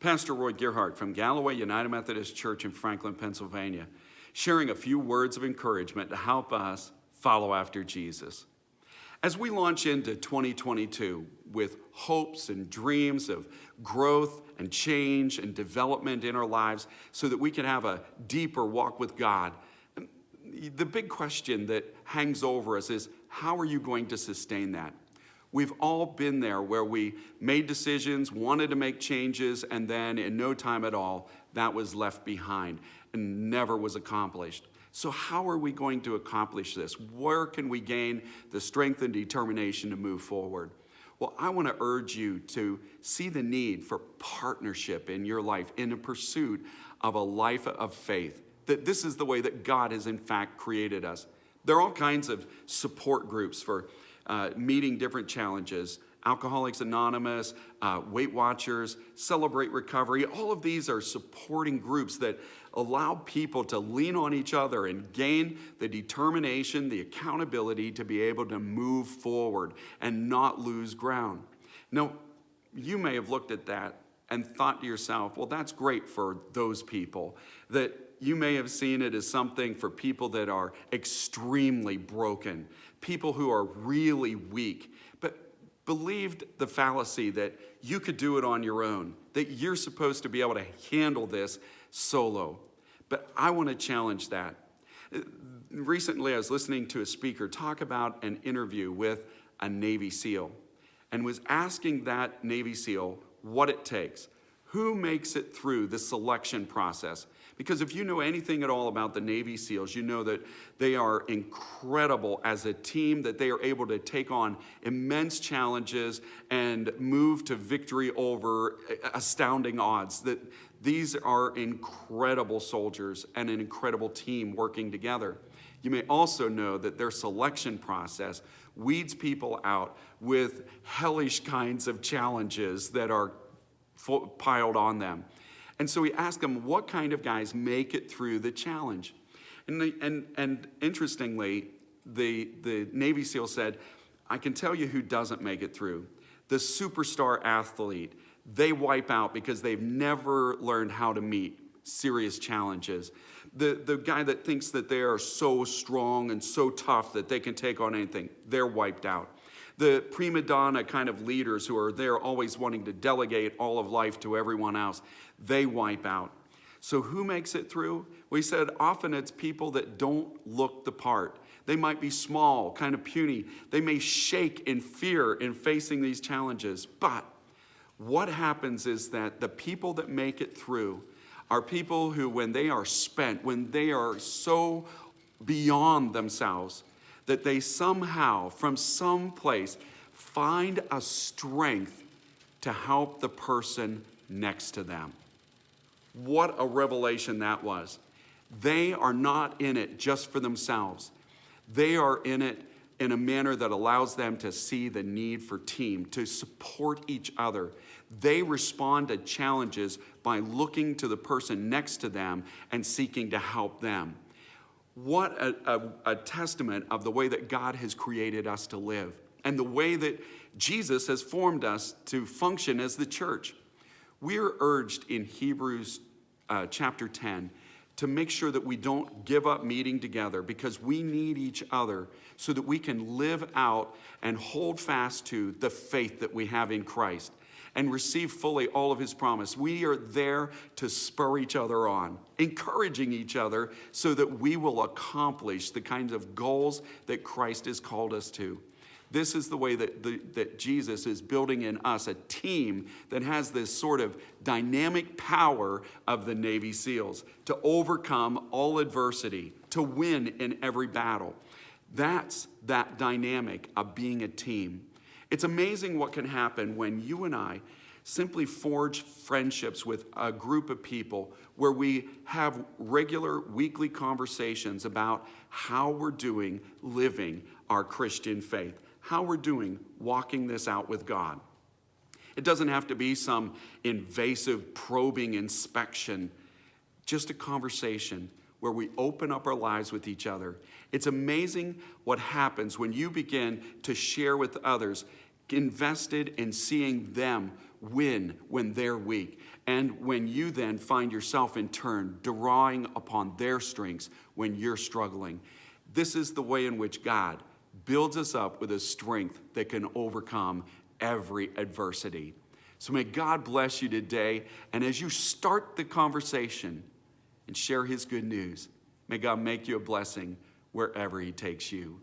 Pastor Roy Gerhardt from Galloway United Methodist Church in Franklin, Pennsylvania, sharing a few words of encouragement to help us follow after Jesus. As we launch into 2022 with hopes and dreams of growth and change and development in our lives so that we can have a deeper walk with God, the big question that hangs over us is, how are you going to sustain that? We've all been there where we made decisions, wanted to make changes, and then in no time at all, that was left behind and never was accomplished. So how are we going to accomplish this? Where can we gain the strength and determination to move forward? Well, I want to urge you to see the need for partnership in your life in the pursuit of a life of faith. That this is the way that God has in fact created us. There are all kinds of support groups for meeting different challenges. Alcoholics Anonymous, Weight Watchers, Celebrate Recovery. All of these are supporting groups that allow people to lean on each other and gain the determination, the accountability to be able to move forward and not lose ground. Now, you may have looked at that and thought to yourself, well, that's great for those people. That you may have seen it as something for people that are extremely broken, people who are really weak, but believed the fallacy that you could do it on your own, that you're supposed to be able to handle this solo. But I want to challenge that. Recently, I was listening to a speaker talk about an interview with a Navy SEAL and was asking that Navy SEAL what it takes. Who makes it through the selection process? Because if you know anything at all about the Navy SEALs, you know that they are incredible as a team, that they are able to take on immense challenges and move to victory over astounding odds. That these are incredible soldiers and an incredible team working together. You may also know that their selection process weeds people out with hellish kinds of challenges that are piled on them. And so we asked them, what kind of guys make it through the challenge? And interestingly, the Navy SEAL said, I can tell you who doesn't make it through. The superstar athlete, they wipe out because they've never learned how to meet serious challenges. The guy that thinks that they are so strong and so tough that they can take on anything, they're wiped out. The prima donna kind of leaders who are there always wanting to delegate all of life to everyone else, they wipe out. So who makes it through? We said often it's people that don't look the part. They might be small, kind of puny. They may shake in fear in facing these challenges. But what happens is that the people that make it through are people who, when they are spent, when they are so beyond themselves, that they somehow, from some place, find a strength to help the person next to them. What a revelation that was. They are not in it just for themselves. They are in it in a manner that allows them to see the need for team, to support each other. They respond to challenges by looking to the person next to them and seeking to help them. What a testament of the way that God has created us to live and the way that Jesus has formed us to function as the church. We're urged in Hebrews chapter 10 to make sure that we don't give up meeting together because we need each other so that we can live out and hold fast to the faith that we have in Christ and receive fully all of his promise. We are there to spur each other on, encouraging each other so that we will accomplish the kinds of goals that Christ has called us to. This is the way that Jesus is building in us a team that has this sort of dynamic power of the Navy SEALs to overcome all adversity, to win in every battle. That's that dynamic of being a team. It's amazing what can happen when you and I simply forge friendships with a group of people where we have regular weekly conversations about how we're doing living our Christian faith, how we're doing walking this out with God. It doesn't have to be some invasive, probing inspection, just a conversation where we open up our lives with each other. It's amazing what happens when you begin to share with others, invested in seeing them win when they're weak. And when you then find yourself in turn drawing upon their strengths when you're struggling. This is the way in which God builds us up with a strength that can overcome every adversity. So may God bless you today. And as you start the conversation and share his good news, may God make you a blessing wherever he takes you.